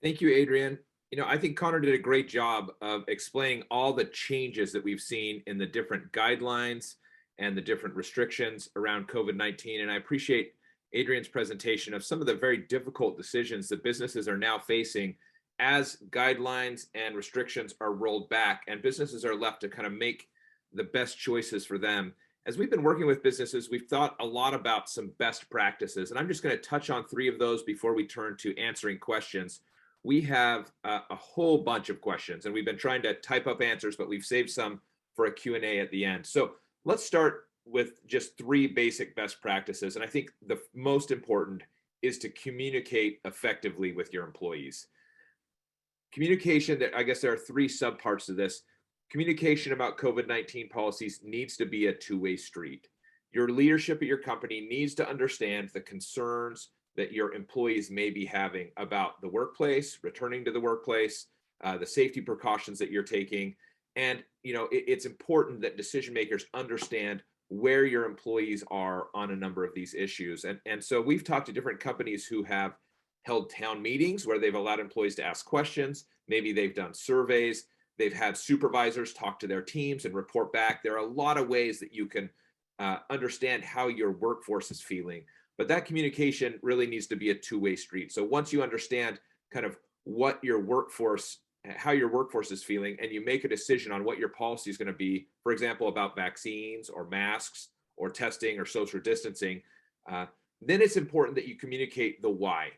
Thank you, Adrienne. I think Connor did a great job of explaining all the changes that we've seen in the different guidelines and the different restrictions around COVID-19. And I appreciate Adrienne's presentation of some of the very difficult decisions that businesses are now facing as guidelines and restrictions are rolled back, and businesses are left to kind of make the best choices for them. As we've been working with businesses, we've thought a lot about some best practices, and I'm just going to touch on 3 of those before we turn to answering questions. We have a whole bunch of questions, and we've been trying to type up answers, but we've saved some for a Q&A at the end. So let's start with just 3 basic best practices. And I think the most important is to communicate effectively with your employees. Communication, I guess there are 3 subparts to this. Communication about COVID-19 policies needs to be a two-way street. Your leadership at your company needs to understand the concerns that your employees may be having about the workplace, returning to the workplace, the safety precautions that you're taking. And it's important that decision makers understand where your employees are on a number of these issues. And so we've talked to different companies who have held town meetings where they've allowed employees to ask questions. Maybe they've done surveys. They've had supervisors talk to their teams and report back. There are a lot of ways that you can understand how your workforce is feeling. But that communication really needs to be a two-way street. So once you understand kind of how your workforce is feeling, and you make a decision on what your policy is going to be, for example, about vaccines or masks or testing or social distancing, then it's important that you communicate the why.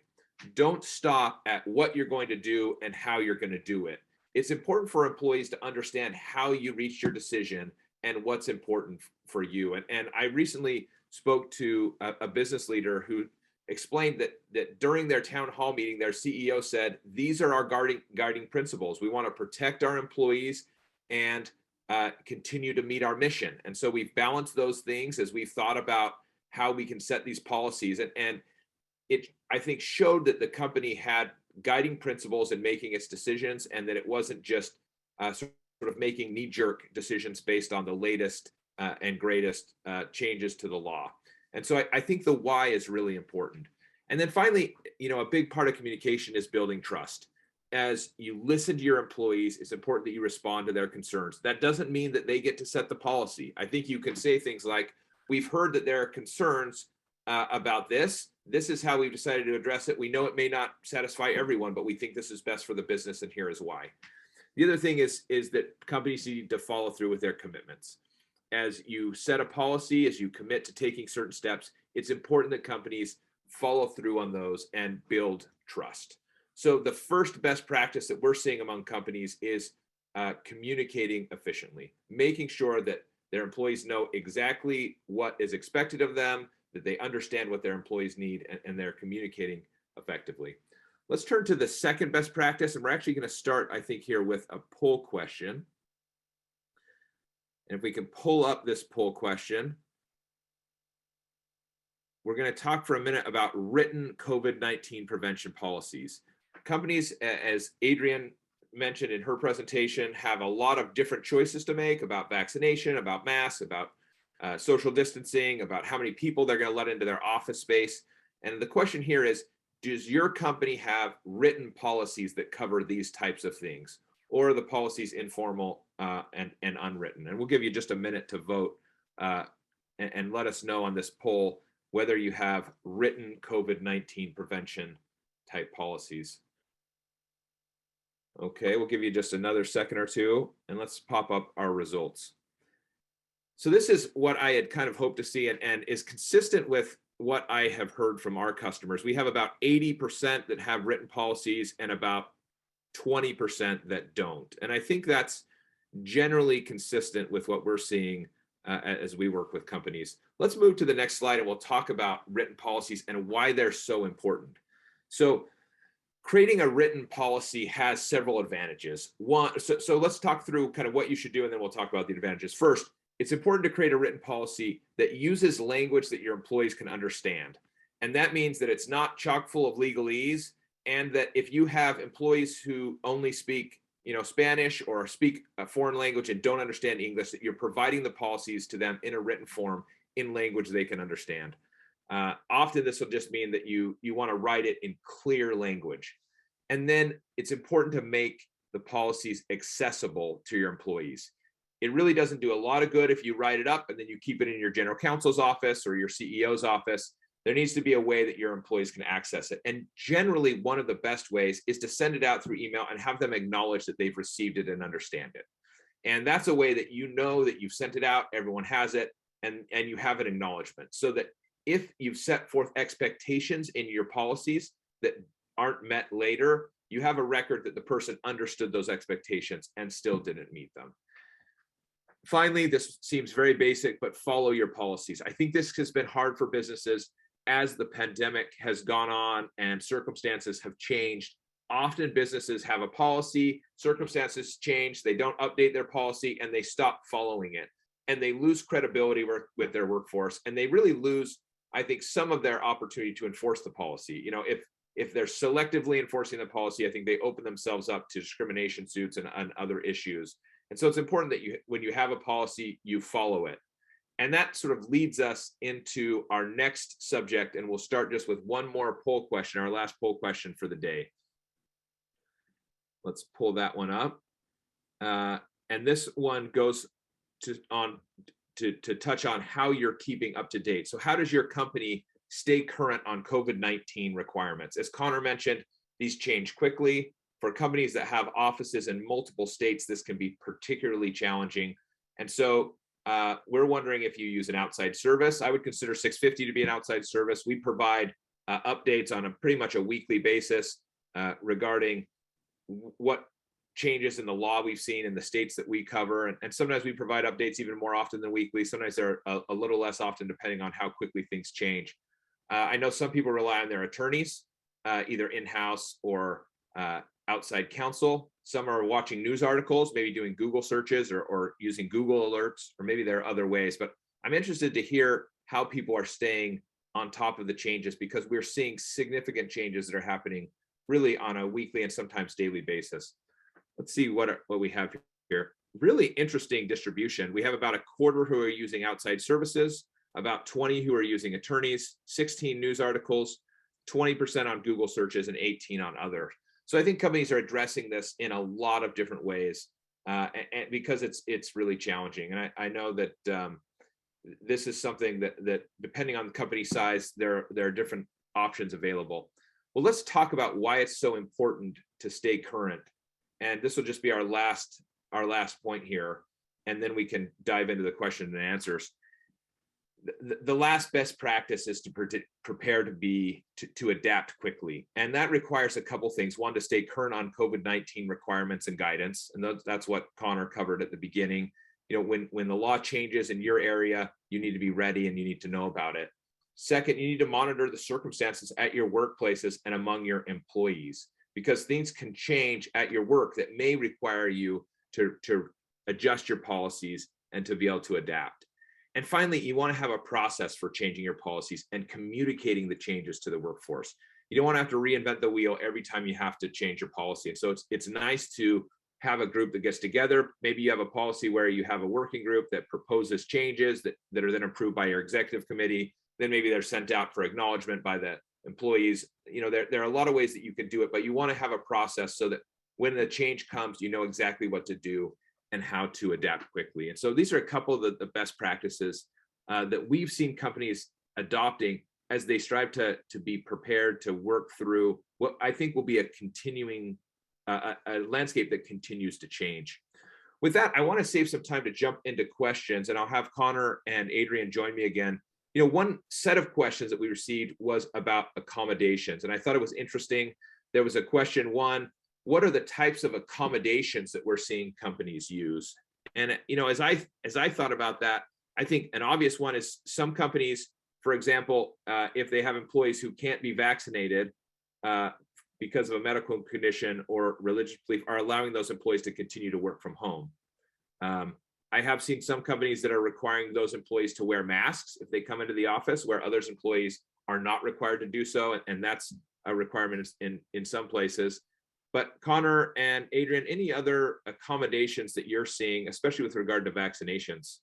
Don't stop at what you're going to do and how you're going to do it. It's important for employees to understand how you reached your decision and what's important for you. And I recently spoke to a business leader who explained that during their town hall meeting, their CEO said, these are our guiding principles. We want to protect our employees and continue to meet our mission. And so we've balanced those things as we've thought about how we can set these policies. And it, I think, showed that the company had guiding principles in making its decisions, and that it wasn't just sort of making knee-jerk decisions based on the latest and greatest changes to the law. And so I think the why is really important. And then finally, a big part of communication is building trust. As you listen to your employees, it's important that you respond to their concerns. That doesn't mean that they get to set the policy. I think you can say things like, we've heard that there are concerns about this. This is how we've decided to address it. We know it may not satisfy everyone, but we think this is best for the business, and here is why. The other thing is that companies need to follow through with their commitments. As you set a policy, as you commit to taking certain steps, it's important that companies follow through on those and build trust. So the first best practice that we're seeing among companies is communicating efficiently, making sure that their employees know exactly what is expected of them, that they understand what their employees need, and they're communicating effectively. Let's turn to the second best practice, and we're actually going to start, I think, here with a poll question. And if we can pull up this poll question, we're going to talk for a minute about written COVID-19 prevention policies. Companies, as Adrienne mentioned in her presentation, have a lot of different choices to make about vaccination, about masks, about social distancing, about how many people they're going to let into their office space. And the question here is, does your company have written policies that cover these types of things? Or are the policies informal and unwritten? And we'll give you just a minute to vote and let us know on this poll whether you have written COVID-19 prevention type policies. Okay, we'll give you just another second or two, and let's pop up our results. So this is what I had kind of hoped to see, and is consistent with what I have heard from our customers. We have about 80% that have written policies and about 20% that don't. And I think that's generally consistent with what we're seeing as we work with companies. Let's move to the next slide, and we'll talk about written policies and why they're so important. So creating a written policy has several advantages. So let's talk through kind of what you should do, and then we'll talk about the advantages. First, it's important to create a written policy that uses language that your employees can understand. And that means that it's not chock full of legalese, and that if you have employees who only speak Spanish or speak a foreign language and don't understand English, that you're providing the policies to them in a written form in language they can understand. Often this will just mean that you want to write it in clear language. And then it's important to make the policies accessible to your employees. It really doesn't do a lot of good if you write it up and then you keep it in your general counsel's office or your CEO's office. There needs to be a way that your employees can access it. And generally, one of the best ways is to send it out through email and have them acknowledge that they've received it and understand it. And that's a way that you know that you've sent it out, everyone has it, and you have an acknowledgement. So that if you've set forth expectations in your policies that aren't met later, you have a record that the person understood those expectations and still didn't meet them. Finally, this seems very basic, but follow your policies. I think this has been hard for businesses as the pandemic has gone on and circumstances have changed. Often businesses have a policy, circumstances change, they don't update their policy, and they stop following it. And they lose credibility with their workforce, and they really lose, I think, some of their opportunity to enforce the policy. If they're selectively enforcing the policy, I think they open themselves up to discrimination suits and other issues. And so it's important that when you have a policy, you follow it. And that sort of leads us into our next subject. And we'll start just with one more poll question, our last poll question for the day. Let's pull that one up. And this one goes to touch on how you're keeping up to date. So how does your company stay current on COVID-19 requirements? As Connor mentioned, these change quickly. For companies that have offices in multiple states, this can be particularly challenging. And so we're wondering if you use an outside service. I would consider SixFifty to be an outside service. We provide updates on a pretty much a weekly basis regarding what changes in the law we've seen in the states that we cover. And sometimes we provide updates even more often than weekly. Sometimes they're a little less often depending on how quickly things change. I know some people rely on their attorneys, either in-house or outside counsel. Some are watching news articles, maybe doing Google searches or using Google alerts, or maybe there are other ways. But I'm interested to hear how people are staying on top of the changes, because we're seeing significant changes that are happening really on a weekly and sometimes daily basis. Let's see what we have here. Really interesting distribution. We have about a quarter who are using outside services, about 20 who are using attorneys, 16 news articles, 20% on Google searches, and 18 on other. So I think companies are addressing this in a lot of different ways, and because it's really challenging. And I know that this is something that depending on the company size, there are different options available. Well, let's talk about why it's so important to stay current. And this will just be our last point here, and then we can dive into the question and answers. The last best practice is to prepare to adapt quickly. And that requires a couple things. One, to stay current on COVID-19 requirements and guidance. And that's what Connor covered at the beginning. You know, when the law changes in your area, you need to be ready and you need to know about it. Second, you need to monitor the circumstances at your workplaces and among your employees, because things can change at your work that may require you to adjust your policies and to be able to adapt. And finally, you want to have a process for changing your policies and communicating the changes to the workforce. You don't want to have to reinvent the wheel every time you have to change your policy. And so it's nice to have a group that gets together. Maybe you have a policy where you have a working group that proposes changes that are then approved by your executive committee. Then maybe they're sent out for acknowledgement by the employees. You know, there are a lot of ways that you can do it, but you want to have a process so that when the change comes, you know exactly what to do and how to adapt quickly. And so these are a couple of the best practices that we've seen companies adopting as they strive to be prepared to work through what I think will be a continuing a landscape that continues to change. With that, I want to save some time to jump into questions, and I'll have Connor and Adrian join me again. You know, one set of questions that we received was about accommodations, and I thought it was interesting. There was a question one, what are the types of accommodations that we're seeing companies use? And you know, as I thought about that, I think an obvious one is some companies, for example, if they have employees who can't be vaccinated because of a medical condition or religious belief, are allowing those employees to continue to work from home. I have seen some companies that are requiring those employees to wear masks if they come into the office, where others employees are not required to do so, and that's a requirement in some places. But Connor and Adrian, any other accommodations that you're seeing, especially with regard to vaccinations?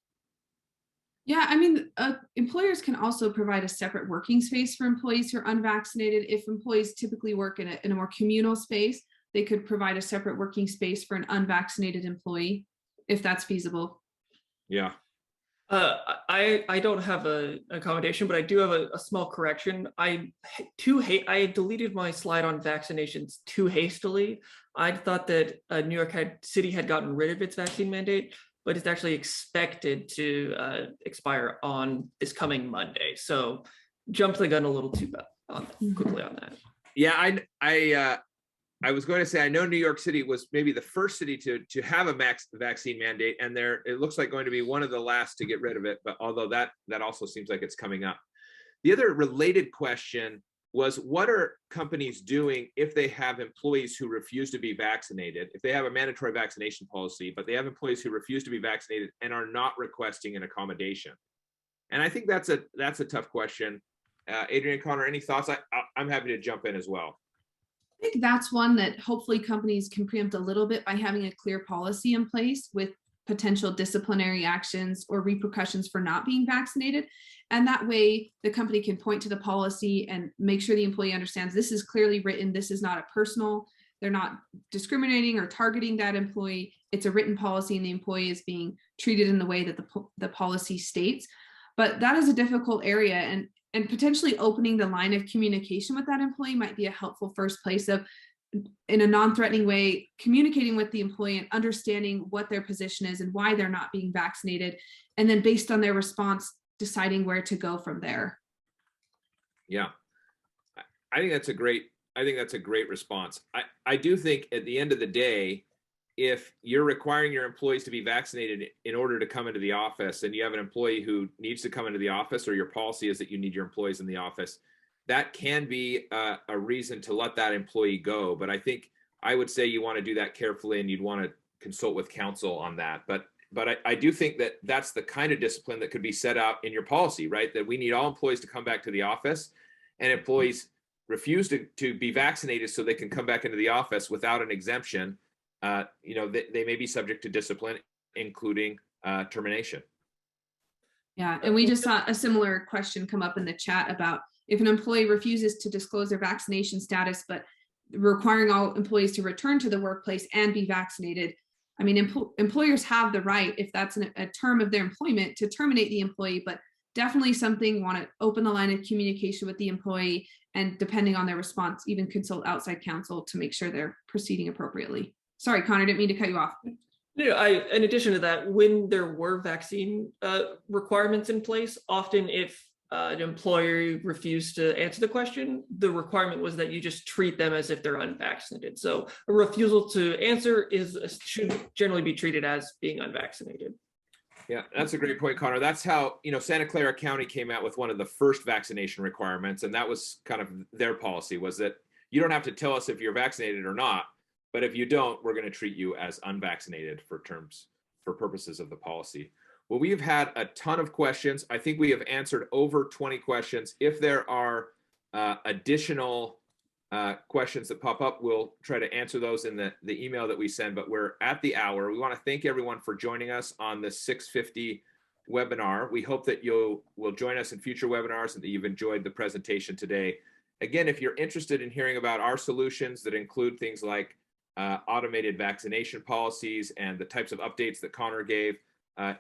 Yeah, I mean, employers can also provide a separate working space for employees who are unvaccinated. If employees typically work in a more communal space, they could provide a separate working space for an unvaccinated employee, if that's feasible. Yeah. I don't have an accommodation, but I do have a small correction. I deleted my slide on vaccinations too hastily. I thought that New York City had gotten rid of its vaccine mandate, but it's actually expected to expire on this coming Monday. So jumped the gun a little too quickly on that. Yeah, I was going to say, I know New York City was maybe the first city to have a vaccine mandate, and it looks like going to be one of the last to get rid of it. But although that also seems like it's coming up. The other related question was, what are companies doing if they have employees who refuse to be vaccinated? If they have a mandatory vaccination policy, but they have employees who refuse to be vaccinated and are not requesting an accommodation? And I think that's a tough question. Adrian, Connor, any thoughts? I'm happy to jump in as well. I think that's one that hopefully companies can preempt a little bit by having a clear policy in place with potential disciplinary actions or repercussions for not being vaccinated. And that way the company can point to the policy and make sure the employee understands this is clearly written. This is not a personal, they're not discriminating or targeting that employee. It's a written policy and the employee is being treated in the way that the policy states. But that is a difficult area, and potentially opening the line of communication with that employee might be a helpful first place of, in a non-threatening way, communicating with the employee and understanding what their position is and why they're not being vaccinated. And then based on their response, deciding where to go from there. Yeah, I think that's a great response. I do think at the end of the day, if you're requiring your employees to be vaccinated in order to come into the office, and you have an employee who needs to come into the office, or your policy is that you need your employees in the office, that can be a reason to let that employee go. But I think I would say you want to do that carefully, and you'd want to consult with counsel on that. But I do think that that's the kind of discipline that could be set out in your policy, right? That we need all employees to come back to the office, and employees refuse to be vaccinated so they can come back into the office without an exemption. They may be subject to discipline, including termination. Yeah, and we just saw a similar question come up in the chat about if an employee refuses to disclose their vaccination status, but requiring all employees to return to the workplace and be vaccinated. I mean, employers have the right, if that's a term of their employment, to terminate the employee, but definitely something, want to open the line of communication with the employee, and depending on their response, even consult outside counsel to make sure they're proceeding appropriately. Sorry, Connor, didn't mean to cut you off. No, in addition to that, when there were vaccine requirements in place, often if an employer refused to answer the question, the requirement was that you just treat them as if they're unvaccinated. So a refusal to answer should generally be treated as being unvaccinated. Yeah, that's a great point, Connor. That's how, Santa Clara County came out with one of the first vaccination requirements. And that was kind of their policy, was that you don't have to tell us if you're vaccinated or not, but if you don't, we're going to treat you as unvaccinated for purposes of the policy. Well, we've had a ton of questions. I think we have answered over 20 questions. If there are additional questions that pop up, we'll try to answer those in the email that we send, but we're at the hour. We want to thank everyone for joining us on the SixFifty webinar. We hope that you will join us in future webinars and that you've enjoyed the presentation today. Again, if you're interested in hearing about our solutions that include things like automated vaccination policies and the types of updates that Connor gave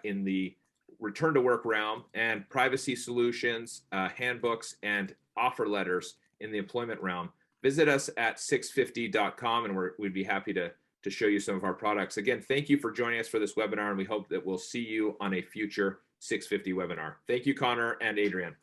in the return to work realm, and privacy solutions, handbooks, and offer letters in the employment realm, visit us at SixFifty.com, and we'd be happy to show you some of our products. Again, thank you for joining us for this webinar, and we hope that we'll see you on a future SixFifty webinar. Thank you, Connor and Adrian.